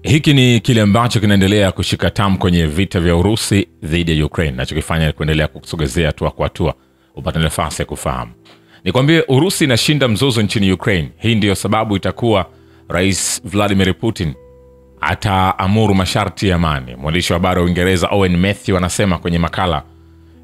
Hiki ni kile ambacho kinaendelea kushika tamu kwenye vita vya Urusi dhidi ya Ukraine. Nachokifanya ni kuendelea kukusogezea hatua kwa hatua upate nafasi ya kufahamu. Nikwambie Urusi inashinda mzozo nchini Ukraine. Hii ndiyo sababu itakuwa Rais Vladimir Putin ataamuru masharti ya amani. Mwandishi wa habari wa Uingereza Owen Matthew anasema kwenye makala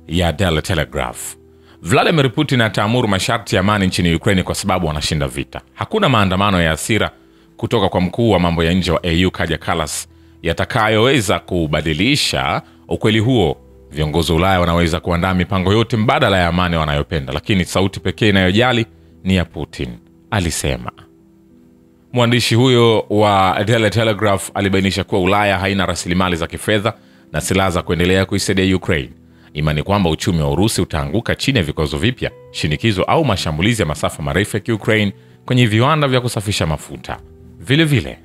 ya Daily Telegraph. Vladimir Putin ataamuru masharti ya amani nchini Ukraine kwa sababu wanashinda vita. Hakuna maandamano ya hasira kutoka kwa mkuu wa mambo ya nje wa EU Kaja Kallas yatakayoweza kubadilisha ukweli huo. Viongozi wa Ulaya wanaweza kuandaa mipango yote mbadala ya amani wanayopenda, lakini sauti pekee inayojali ni ya Putin, alisema. Mwandishi huyo wa Daily Telegraph alibainisha kuwa Ulaya haina rasilimali za kifedha na silaha za kuendelea kuisaidia Ukraine. Imani kwamba uchumi wa Urusi utaanguka chini ya vikwazo vipya, shinikizo au mashambulizi ya masafa marefu ya Ukraine kwenye viwanda vya kusafisha mafuta. Vile vile,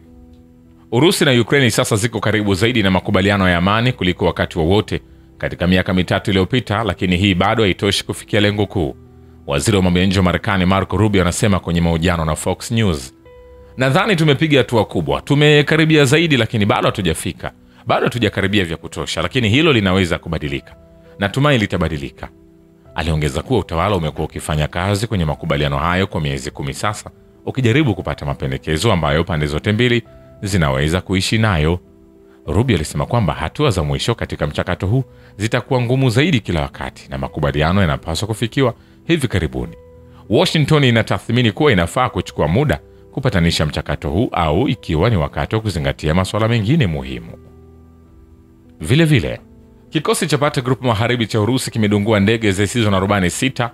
Urusi na Ukraine sasa ziko karibu zaidi na makubaliano ya amani kuliko wakati wowote katika miaka mitatu iliyopita, lakini hii bado haitoshi kufikia lengo kuu. Waziri wa mambo ya nje wa Marekani Marco Rubio anasema kwenye mahojiano na Fox News, nadhani tumepiga hatua kubwa, tumekaribia zaidi, lakini bado hatujafika, bado hatujakaribia vya kutosha, lakini hilo linaweza kubadilika. Natumai litabadilika. Aliongeza kuwa utawala umekuwa ukifanya kazi kwenye makubaliano hayo kwa miezi 10 sasa, ukijaribu kupata mapendekezo ambayo pande zote mbili zinaweza kuishi nayo. Rubio alisema kwamba hatua za mwisho katika mchakato huu zitakuwa ngumu zaidi kila wakati na makubaliano yanapaswa kufikiwa hivi karibuni. Washington inatathmini kuwa inafaa kuchukua muda kupatanisha mchakato huu au ikiwa ni wakati wa kuzingatia masuala mengine muhimu. Vile vile, kikosi cha Patriot Group Magharibi cha Urusi kimedungua ndege zisizo na rubani 6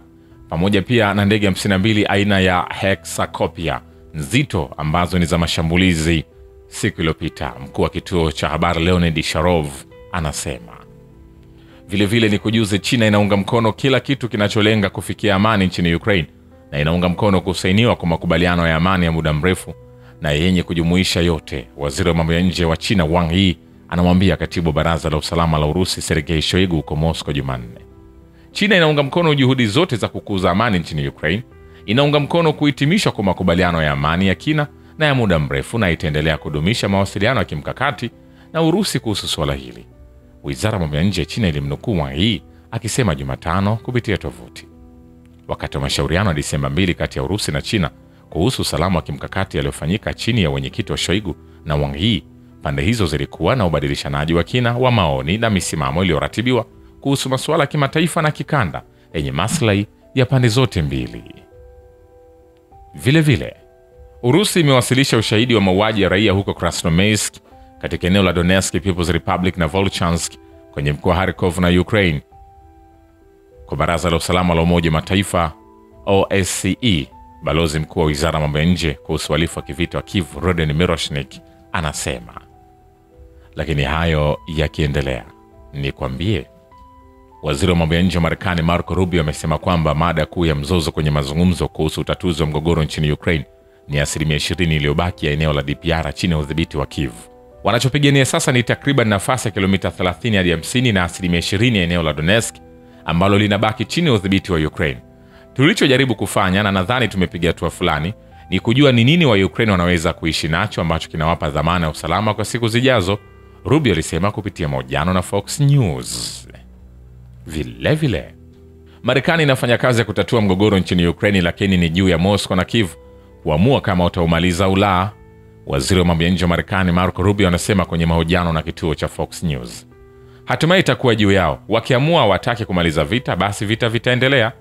pamoja pia na ndege 52 aina ya Hexacopter nzito ambazo ni za mashambulizi siku iliyopita. Mkuu wa kituo cha habari Leonid Sharov anasema. Vile vile ni kujuze, China inaunga mkono kila kitu kinacholenga kufikia amani nchini Ukraine na inaunga mkono kusainiwa kwa makubaliano ya amani ya muda mrefu na yenye kujumuisha yote. Waziri wa mambo ya nje wa China Wang Yi anamwambia katibu baraza la usalama la Urusi Sergei Shoigu huko Moscow Jumanne. China inaunga mkono juhudi zote za kukuza amani nchini Ukraine, inaunga mkono kuhitimishwa kwa makubaliano ya amani ya kina na ya muda mrefu na itaendelea kudumisha mawasiliano ya kimkakati na Urusi kuhusu swala hili. Wizara ya mambo ya nje ya China ilimnukuu Wang Yi akisema Jumatano kupitia tovuti. Wakati wa mashauriano ya Disemba 2 kati ya Urusi na China kuhusu usalama wa kimkakati yaliyofanyika chini ya wenyekiti wa Shoigu na Wang Yi, pande hizo zilikuwa na ubadilishanaji wa kina wa maoni na misimamo iliyoratibiwa kuhusu masuala ya kimataifa na kikanda yenye maslahi ya pande zote mbili. Vile vile, Urusi imewasilisha ushahidi wa mauaji ya raia huko Krasnoyarsk katika eneo la Donetsk People's Republic na Volchansk kwenye mkoa wa Kharkov na Ukraine kwa baraza la usalama la Umoja wa Mataifa OSCE. Balozi mkuu wa wizara ya mambo ya nje kuhusu uhalifu wa kivita wa Kiev Roden Miroshnik anasema. Lakini hayo yakiendelea, nikwambie waziri wa mambo ya nje wa Marekani Marco Rubio amesema kwamba mada kuu ya mzozo kwenye mazungumzo kuhusu utatuzi wa mgogoro nchini Ukraine ni 20% iliyobaki ya eneo la DPR chini ya udhibiti wa Kiev. Wanachopigania sasa ni takriban nafasi ya kilomita 30 hadi 50 na 20% ya eneo la Donetsk ambalo linabaki chini ya udhibiti wa Ukraine. Tulichojaribu kufanya, na nadhani tumepiga hatua fulani, ni kujua ni nini wa Ukraine wanaweza kuishi nacho ambacho kinawapa dhamana ya usalama kwa siku zijazo, Rubio alisema kupitia mahojiano na Fox News. Vile vile, Marekani inafanya kazi ya kutatua mgogoro nchini Ukraine, lakini ni juu ya Moscow na Kiev kuamua kama utaumaliza au la. Waziri wa mambo ya nje wa Marekani Marco Rubio anasema kwenye mahojiano na kituo cha Fox News. Hatimaye itakuwa juu yao. Wakiamua wataki kumaliza vita, basi vita vitaendelea.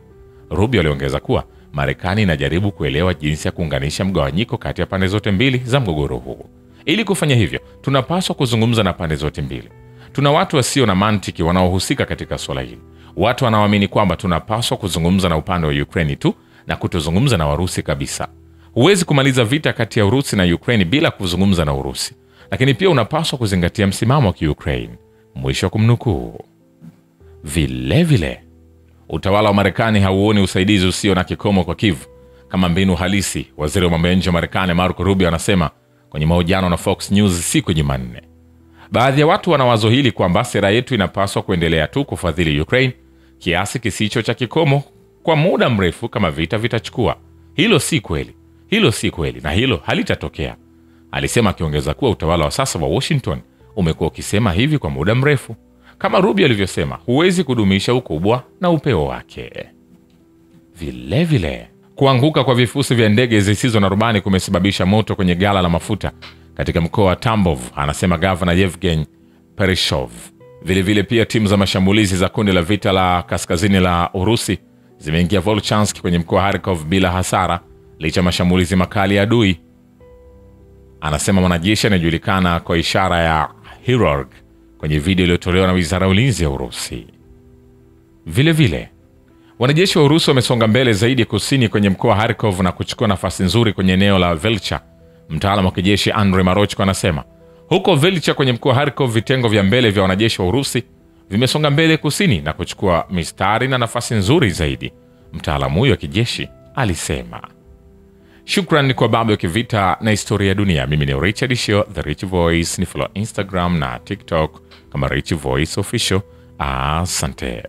Rubio aliongeza kuwa Marekani inajaribu kuelewa jinsi ya kuunganisha mgawanyiko kati ya pande zote mbili za mgogoro huu. Ili kufanya hivyo, tunapaswa kuzungumza na pande zote mbili. Tuna watu wasio na mantiki wanaohusika katika swala hili. Watu wanaoamini kwamba tunapaswa kuzungumza na upande wa Ukraine tu na kutozungumza na Warusi kabisa. Huwezi kumaliza vita kati ya Urusi na Ukraine bila kuzungumza na Urusi. Lakini pia unapaswa kuzingatia msimamo wa Ukraine. Mwisho kumnukuu. Vile vile, utawala wa Marekani hauoni usaidizi usio na kikomo kwa Kiev kama mbinu halisi. Waziri wa mambo ya nje wa Marekani Marco Rubio anasema kwenye mahojiano na Fox News siku ya Jumanne. Baadhi ya watu wanawazo hili kwamba sera yetu inapaswa kuendelea tu kufadhili Ukraine kiasi kisicho cha kikomo kwa muda mrefu kama vita vitachukua. Hilo si kweli. Hilo si kweli na hilo halitatokea. alisema, akiongeza kuwa utawala wa sasa wa Washington umekuwa ukisema hivi kwa muda mrefu. Kama Rubio alivyosema, huwezi kudumisha ukubwa na upeo wake. Vilevile, kuanguka kwa vifusi vya ndege zisizo na rubani kumesababisha moto kwenye ghala la mafuta katika mkoa wa Tambov, anasema gavana Yevgeny Perishov. Vilevile pia timu za mashambulizi za kundi la vita la kaskazini la Urusi zimeingia Volchansk kwenye mkoa wa Kharkov bila hasara licha mashambulizi makali ya adui, anasema mwanajeshi anayejulikana kwa ishara ya Hirorg kwenye video iliyotolewa na Wizara ya Ulinzi ya Urusi. Vilevile, wanajeshi wa Urusi wamesonga mbele zaidi kusini kwenye mkoa wa Kharkov na kuchukua nafasi nzuri kwenye eneo la Velcha. Mtaalamu wa kijeshi Andrei Marochko anasema, huko Velcha kwenye mkoa wa Kharkov vitengo vya mbele vya wanajeshi wa Urusi vimesonga mbele kusini na kuchukua mistari na nafasi nzuri zaidi, mtaalamu huyo wa kijeshi alisema. Shukrani kwa Babu ya Kivita na Historia ya Dunia. Mimi ni Richard Shio, The Rich Voice. Ni follow Instagram na TikTok kama Rich Voice Official. Asante.